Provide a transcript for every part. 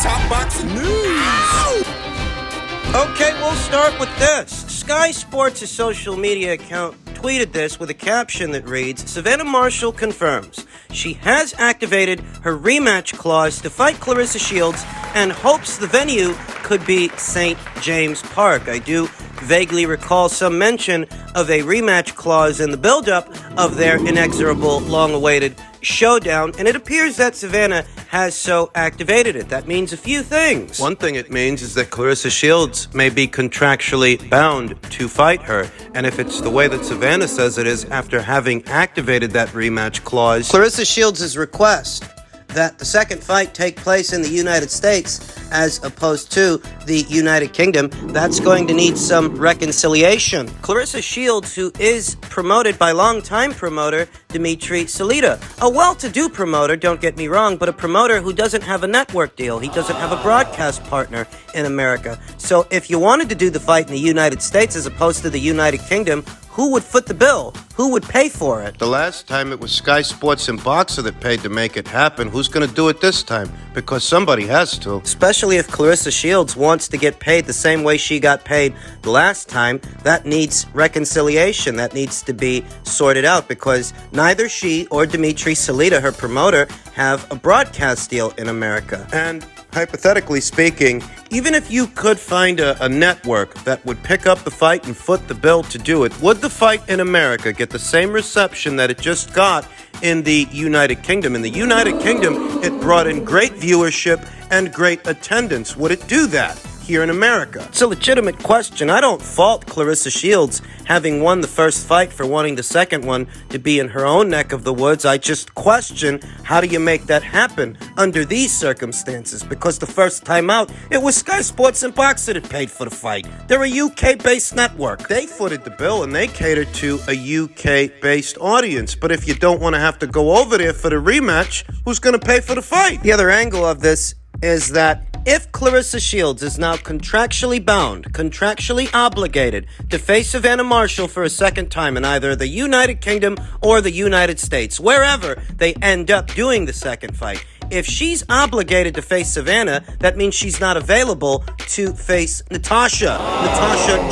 Top boxing news. Okay, we'll start with this. Sky Sports' social media account tweeted this with a caption that reads, Savannah Marshall confirms she has activated her rematch clause to fight Claressa Shields and hopes the venue could be St. James Park. I do vaguely recall some mention of a rematch clause in the buildup of their inexorable, long-awaited showdown, and it appears that Savannah has so activated it. That means a few things. One thing it means is that Claressa Shields may be contractually bound to fight her, and if it's the way that Savannah says it is, after having activated that rematch clause, Claressa Shields' request that the second fight take place in the United States as opposed to the United Kingdom, that's going to need some reconciliation. Claressa Shields, who is promoted by longtime promoter Dimitri Salita, a well-to-do promoter, don't get me wrong, but a promoter who doesn't have a network deal. He doesn't have a broadcast partner in America. So if you wanted to do the fight in the United States as opposed to the United Kingdom, who would foot the bill? Who would pay for it? The last time it was Sky Sports and Boxer that paid to make it happen. Who's going to do it this time? Because somebody has to. Especially if Claressa Shields wants to get paid the same way she got paid the last time. That needs reconciliation. That needs to be sorted out because neither she or Dimitri Salita, her promoter, have a broadcast deal in America. And hypothetically speaking, even if you could find a network that would pick up the fight and foot the bill to do it, would the fight in America get the same reception that it just got in the United Kingdom? In the United Kingdom, it brought in great viewership and great attendance. Would it do that here in America? It's a legitimate question. I don't fault Claressa Shields having won the first fight for wanting the second one to be in her own neck of the woods. I just question, how do you make that happen under these circumstances? Because the first time out, it was Sky Sports and Boxer that paid for the fight. They're a UK-based network. They footed the bill and they catered to a UK-based audience. But if you don't want to have to go over there for the rematch, who's going to pay for the fight? The other angle of this is that if Claressa Shields is now contractually bound, contractually obligated to face Savannah Marshall for a second time in either the United Kingdom or the United States, wherever they end up doing the second fight, if she's obligated to face Savannah, that means she's not available to face Natasha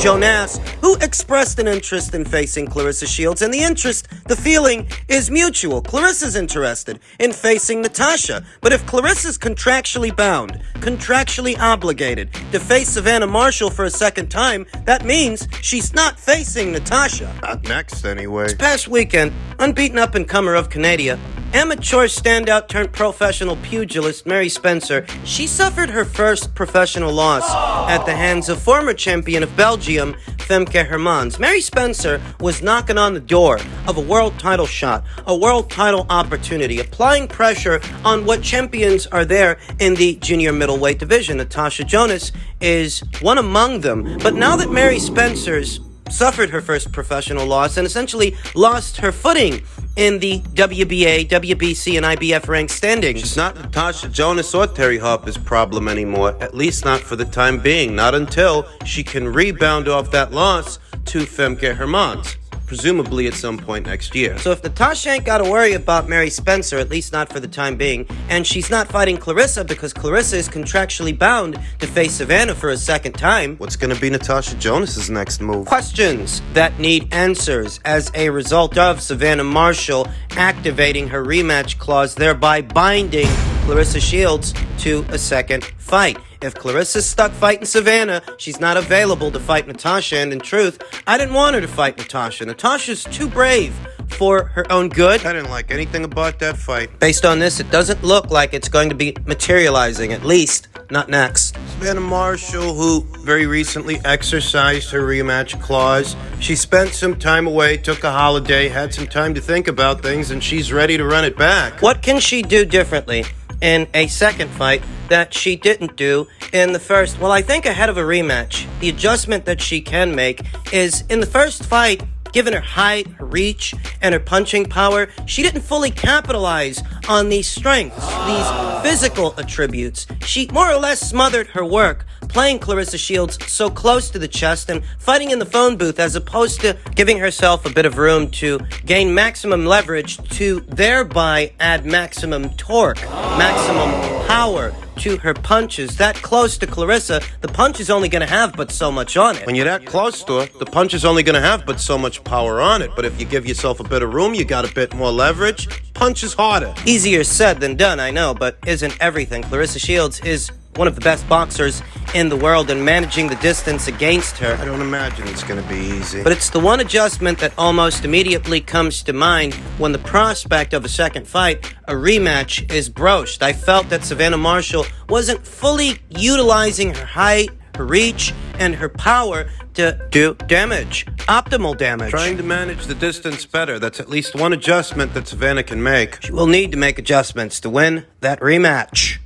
Jonas, who expressed an interest in facing Claressa Shields, and the feeling is mutual. Claressa's interested in facing Natasha, but if Claressa's contractually bound, contractually obligated to face Savannah Marshall for a second time, that means she's not facing Natasha. Not next, anyway. This past weekend, unbeaten up-and-comer of Canada, amateur standout turned professional pugilist Mary Spencer, she suffered her first professional loss at the hands of former champion of Belgium, Femke Hermans. Mary Spencer was knocking on the door of a world title shot, a world title opportunity, applying pressure on what champions are there in the junior middleweight division. Natasha Jonas is one among them. But now that Mary Spencer's suffered her first professional loss and essentially lost her footing in the WBA, WBC, and IBF ranked standings, it's not Natasha Jonas or Terry Harper's problem anymore, at least not for the time being, not until she can rebound off that loss to Femke Hermans, presumably at some point next year. So if Natasha ain't got to worry about Mary Spencer, at least not for the time being, and she's not fighting Claressa because Claressa is contractually bound to face Savannah for a second time, what's going to be Natasha Jonas's next move? Questions that need answers as a result of Savannah Marshall activating her rematch clause, thereby binding Claressa Shields to a second fight. If Clarissa's stuck fighting Savannah, she's not available to fight Natasha, and in truth, I didn't want her to fight Natasha. Natasha's too brave for her own good. I didn't like anything about that fight. Based on this, it doesn't look like it's going to be materializing, at least not next. Savannah Marshall, who very recently exercised her rematch clause, she spent some time away, took a holiday, had some time to think about things, and she's ready to run it back. What can she do differently in a second fight that she didn't do in the first? Well, I think ahead of a rematch, the adjustment that she can make is in the first fight, given her height, her reach, and her punching power, she didn't fully capitalize on these strengths, these physical attributes. She more or less smothered her work, playing Claressa Shields so close to the chest and fighting in the phone booth as opposed to giving herself a bit of room to gain maximum leverage to thereby add maximum torque, maximum power to her punches, that close to Clarissa, the punch is only going to have but so much on it. When you're that close to her, the punch is only going to have but so much power on it. But if you give yourself a bit of room, you got a bit more leverage, punch is harder. Easier said than done, I know, but isn't everything. Clarissa Shields is one of the best boxers in the world, and managing the distance against her, I don't imagine it's going to be easy. but it's the one adjustment that almost immediately comes to mind when the prospect of a second fight, a rematch, is broached. I felt that Savannah Marshall wasn't fully utilizing her height, her reach, and her power to do damage, optimal damage. Trying to manage the distance better, that's at least one adjustment that Savannah can make. She will need to make adjustments to win that rematch.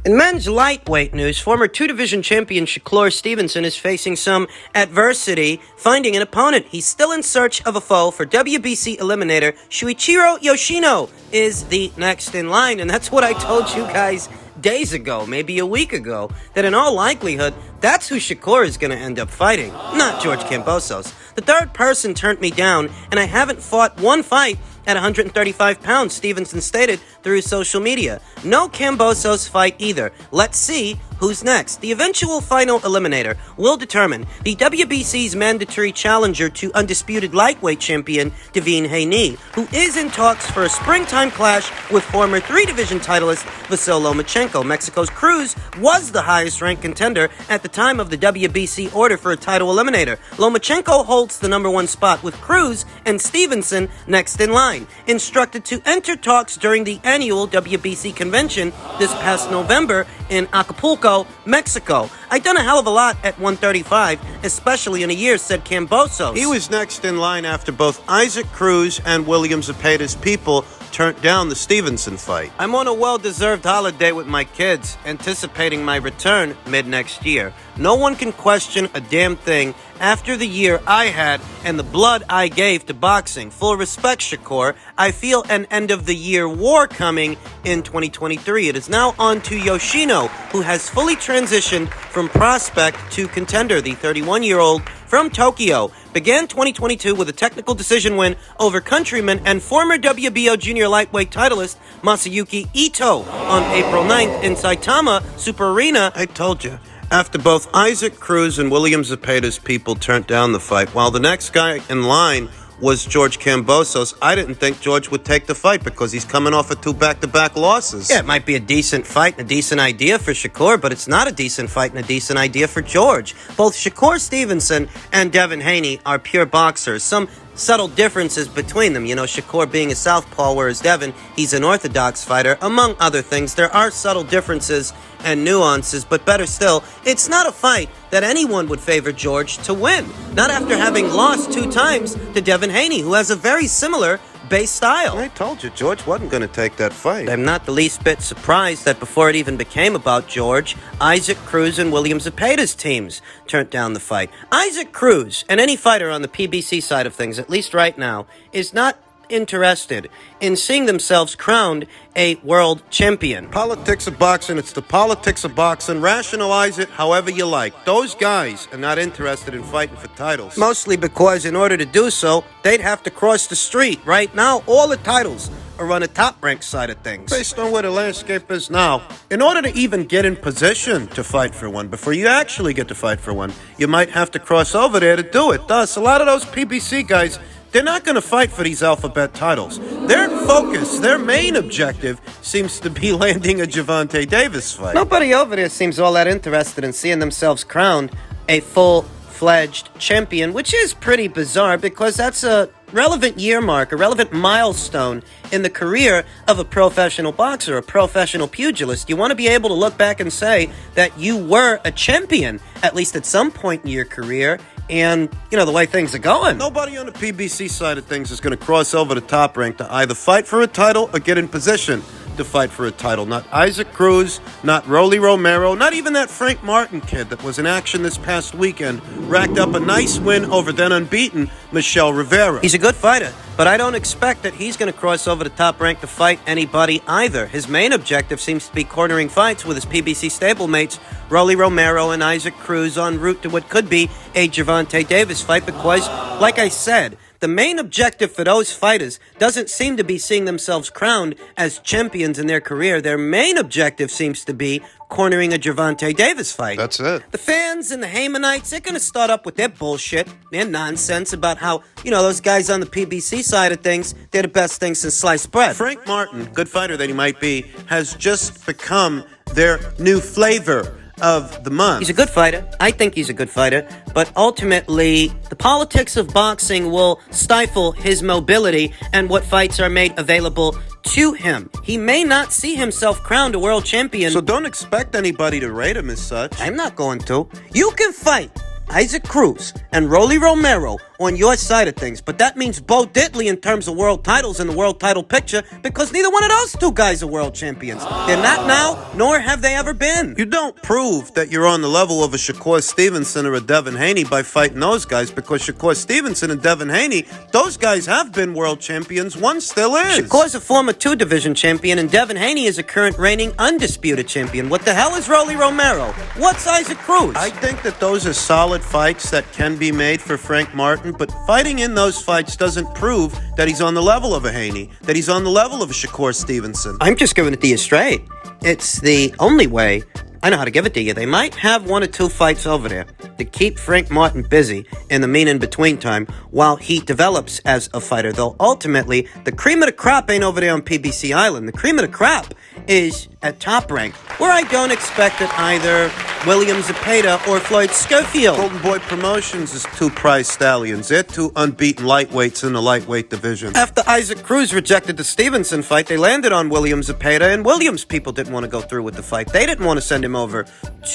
In men's lightweight news, former two-division champion Shakur Stevenson is facing some adversity finding an opponent. He's still in search of a foe for WBC eliminator Shuichiro Yoshino is the next in line, and that's what I told you guys days ago, maybe a week ago, that in all likelihood, that's who Shakur is going to end up fighting, not George Kambosos. The third person turned me down, and I haven't fought one fight at 135 pounds, Stevenson stated through social media. No Kambosos fight either. Let's see who's next. The eventual final eliminator will determine the WBC's mandatory challenger to undisputed lightweight champion Devin Haney, who is in talks for a springtime clash with former three-division titleist Vasyl Lomachenko. Mexico's Cruz was the highest-ranked contender at the time of the WBC order for a title eliminator. Lomachenko holds the number one spot, with Cruz and Stevenson next in line. Instructed to enter talks during the annual WBC convention this past November in Acapulco, Mexico. I've done a hell of a lot at 135, especially in a year, said Kambosos. He was next in line after both Isaac Cruz and William Zepeda's people turned down the Stevenson fight. I'm on a well-deserved holiday with my kids, anticipating my return mid-next year. No one can question a damn thing after the year I had and the blood I gave to boxing. Full respect, Shakur. I feel an end-of-the-year war coming in 2023. It is now on to Yoshino, who has fully transitioned from prospect to contender. The 31-year-old from Tokyo began 2022 with a technical decision win over countryman and former WBO junior lightweight titleist Masayuki Ito on April 9th in Saitama Super Arena. I told you. After both Isaac Cruz and William Zepeda's people turned down the fight, while the next guy in line was George Kambosos, I didn't think George would take the fight because he's coming off of 2 back-to-back losses. Yeah, it might be a decent fight and a decent idea for Shakur, but it's not a decent fight and a decent idea for George. Both Shakur Stevenson and Devin Haney are pure boxers. Some subtle differences between them. You know, Shakur being a southpaw, whereas Devin, he's an orthodox fighter. Among other things, there are subtle differences and nuances, but better still, it's not a fight that anyone would favor George to win. Not after having lost 2 times to Devin Haney, who has a very similar base style. I told you, George wasn't going to take that fight. I'm not the least bit surprised that before it even became about George, Isaac Cruz and William Zepeda's teams turned down the fight. Isaac Cruz, and any fighter on the PBC side of things, at least right now, is not interested in seeing themselves crowned a world champion. Politics of boxing, it's the politics of boxing. Rationalize it however you like. Those guys are not interested in fighting for titles. Mostly because in order to do so, they'd have to cross the street. Right now, all the titles are on the top-ranked side of things. Based on where the landscape is now, in order to even get in position to fight for one, before you actually get to fight for one, you might have to cross over there to do it. Thus, a lot of those PBC guys, they're not going to fight for these alphabet titles. Their focus, their main objective, seems to be landing a Gervonta Davis fight. Nobody over there seems all that interested in seeing themselves crowned a full-fledged champion, which is pretty bizarre because that's a relevant year mark, a relevant milestone in the career of a professional boxer, a professional pugilist. You want to be able to look back and say that you were a champion, at least at some point in your career, and, you know, the way things are going. Nobody on the PBC side of things is going to cross over the top rank to either fight for a title or get in position to fight for a title. Not Isaac Cruz, not Rolly Romero, not even that Frank Martin kid that was in action this past weekend, racked up a nice win over then unbeaten Michel Rivera. He's a good fighter, but I don't expect that he's going to cross over the top rank to fight anybody either. His main objective seems to be cornering fights with his PBC stablemates, Rolly Romero and Isaac Cruz, en route to what could be a Gervonta Davis fight because, like I said, the main objective for those fighters doesn't seem to be seeing themselves crowned as champions in their career. Their main objective seems to be cornering a Gervonta Davis fight. That's it. The fans and the Haymanites, they're going to start up with their bullshit, their nonsense about how, those guys on the PBC side of things, they're the best thing since sliced bread. Frank Martin, good fighter that he might be, has just become their new flavor of the month. He's a good fighter. I think he's a good fighter. But ultimately, the politics of boxing will stifle his mobility and what fights are made available to him. He may not see himself crowned a world champion. So don't expect anybody to rate him as such. I'm not going to. You can fight Isaac Cruz and Rolly Romero on your side of things, but that means Bo Diddley in terms of world titles in the world title picture, because neither one of those two guys are world champions. They're not now, nor have they ever been. You don't prove that you're on the level of a Shakur Stevenson or a Devin Haney by fighting those guys, because Shakur Stevenson and Devin Haney, those guys have been world champions. One still is. Shakur's a former 2-division champion, and Devin Haney is a current reigning undisputed champion. What the hell is Rolly Romero? What's Isaac Cruz? I think that those are solid fights that can be made for Frank Martin, but fighting in those fights doesn't prove that he's on the level of a Haney, that he's on the level of a Shakur Stevenson. I'm just giving it to you straight. It's the only way I know how to give it to you. They might have 1 or 2 fights over there to keep Frank Martin busy in the in-between time while he develops as a fighter. Though ultimately, the cream of the crop ain't over there on PBC Island. The cream of the crop is at Top Rank, where I don't expect that either William Zepeda or Floyd Schofield. Golden Boy Promotions is 2 prize stallions. They're 2 unbeaten lightweights in the lightweight division. After Isaac Cruz rejected the Stevenson fight, they landed on William Zepeda, and Williams people didn't want to go through with the fight. They didn't want to send him over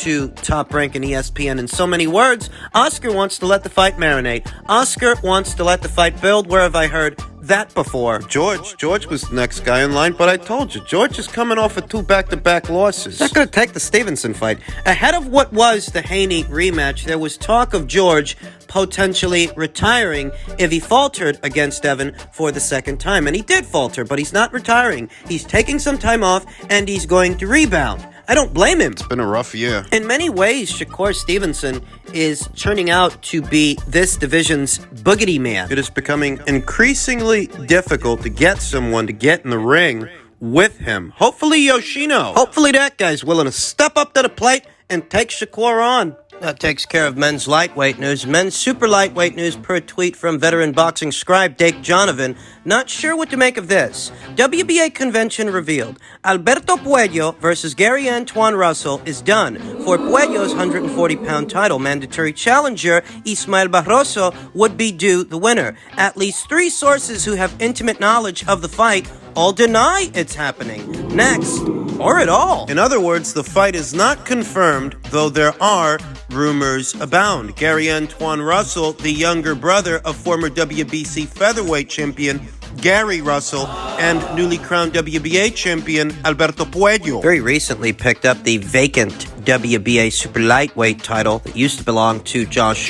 to Top Rank and ESPN. In so many words, Oscar wants to let the fight marinate. Oscar wants to let the fight build. Where have I heard that before? George was the next guy in line, but I told you, George is coming off of 2 back-to-back losses. Not going to take the Stevenson fight. Ahead of what was the Haney rematch, there was talk of George potentially retiring if he faltered against Devin for the second time. And he did falter, but he's not retiring. He's taking some time off, and he's going to rebound. I don't blame him. It's been a rough year. In many ways, Shakur Stevenson is turning out to be this division's boogity man. It is becoming increasingly difficult to get someone to get in the ring with him. Hopefully Yoshino. Hopefully that guy's willing to step up to the plate and take Shakur on. That takes care of men's lightweight news. Men's super lightweight news per tweet from veteran boxing scribe Dake Jonovan. Not sure what to make of this. WBA convention revealed Alberto Puello versus Gary Antoine Russell is done for Puello's 140-pound title. Mandatory challenger Ismael Barroso would be due the winner. At least 3 sources who have intimate knowledge of the fight all deny it's happening. Next, or at all. In other words, the fight is not confirmed, though there are rumors abound. Gary Antoine Russell, the younger brother of former WBC featherweight champion Gary Russell and newly crowned WBA champion Alberto Puello, very recently picked up the vacant WBA super lightweight title that used to belong to Josh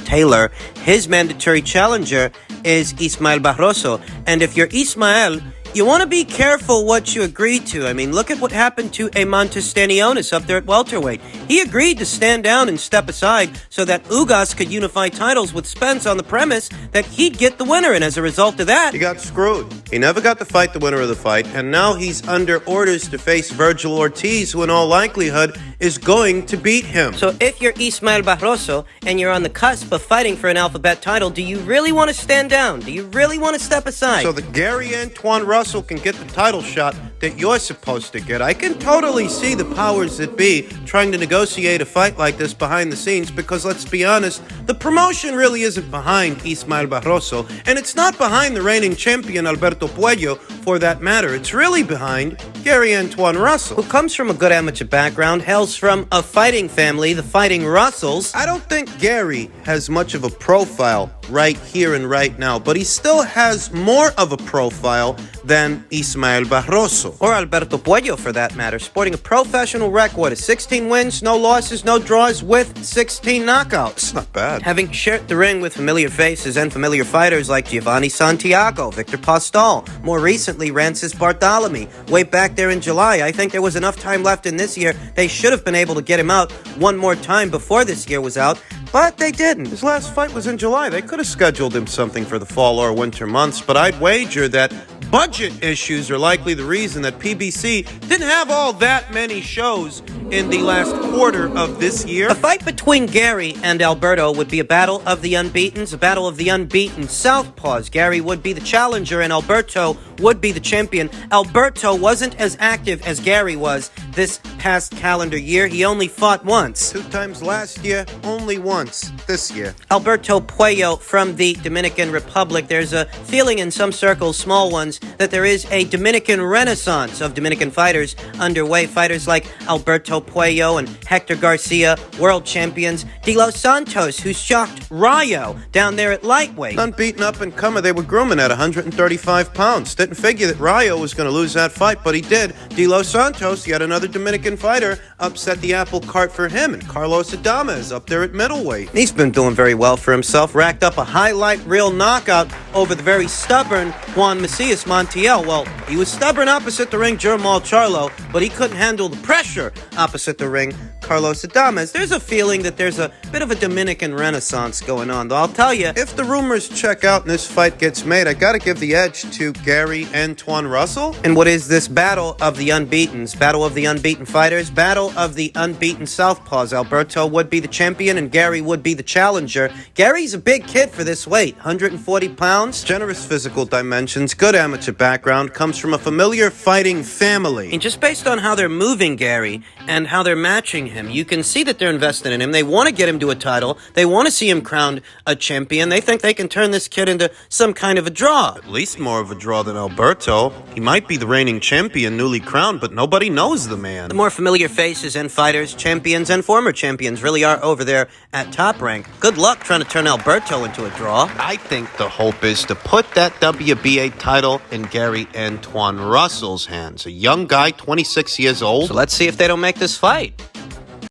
Taylor. His mandatory challenger is Ismael Barroso. And if you're Ismael, you want to be careful what you agree to. I mean, look at what happened to Montes Stanionis up there at welterweight. He agreed to stand down and step aside so that Ugas could unify titles with Spence on the premise that he'd get the winner. And as a result of that, he got screwed. He never got to fight the winner of the fight, and now he's under orders to face Virgil Ortiz, who in all likelihood is going to beat him. So if you're Ismael Barroso and you're on the cusp of fighting for an alphabet title, do you really want to stand down? Do you really want to step aside? So that Gary Antoine Russell can get the title shot that you're supposed to get. I can totally see the powers that be trying to negotiate a fight like this behind the scenes, because let's be honest, the promotion really isn't behind Ismael Barroso, and it's not behind the reigning champion Alberto Puello for that matter. It's really behind Gary Antoine Russell, who comes from a good amateur background, hails from a fighting family, the Fighting Russells. I don't think Gary has much of a profile right here and right now, but he still has more of a profile than Ismael Barroso. Or Alberto Puello, for that matter, sporting a professional record of 16 wins, no losses, no draws, with 16 knockouts. It's not bad. Having shared the ring with familiar faces and familiar fighters like Giovanni Santiago, Victor Postol, more recently Rancis Bartolome. Way back there in July, I think there was enough time left in this year. They should have been able to get him out one more time before this year was out. but they didn't. His last fight was in July. They could have scheduled him something for the fall or winter months, but I'd wager that budget issues are likely the reason that PBC didn't have all that many shows in the last quarter of this year. A fight between Gary and Alberto would be a battle of the unbeatens, a battle of the unbeaten southpaws. Gary would be the challenger and Alberto would be the champion. Alberto wasn't as active as Gary was this past calendar year. He only fought once. 2 times last year, only once this year. Alberto Puello from the Dominican Republic. There's a feeling in some circles, small ones, that there is a Dominican renaissance of Dominican fighters underway. Fighters like Alberto Puello and Hector Garcia, world champions. De Los Santos, who shocked Rayo down there at lightweight. Unbeaten up-and-comer, they were grooming at 135 pounds. Didn't figure that Rayo was going to lose that fight, but he did. De Los Santos, yet another Dominican fighter, upset the apple cart for him. And Carlos Adames up there at middleweight. He's been doing very well for himself. Racked up a highlight reel knockout over the very stubborn Juan Macias Montiel. Well, he was stubborn opposite the ring, Jermall Charlo, but he couldn't handle the pressure opposite the ring, Carlos Adames. There's a feeling that there's a bit of a Dominican renaissance going on, though I'll tell you, if the rumors check out and this fight gets made, I gotta give the edge to Gary Antoine Russell. And what is this battle of the unbeatens? Battle of the unbeaten fighters? Battle of the unbeaten southpaws. Alberto would be the champion and Gary would be the challenger. Gary's a big kid for this weight, 140 pounds. Generous physical dimensions, good amateur background, comes from a familiar fighting family. And just based on how they're moving Gary and how they're matching him, you can see that they're invested in him. They want to get him to a title. They want to see him crowned a champion. They think they can turn this kid into some kind of a draw. At least more of a draw than Alberto. He might be the reigning champion, newly crowned, but nobody knows the man. The more familiar faces and fighters, champions and former champions really are over there at Top Rank. Good luck trying to turn Alberto into a draw. I think the hope is to put that WBA title in Gary Antoine Russell's hands. A young guy, 26 years old. So let's see if they don't make this fight.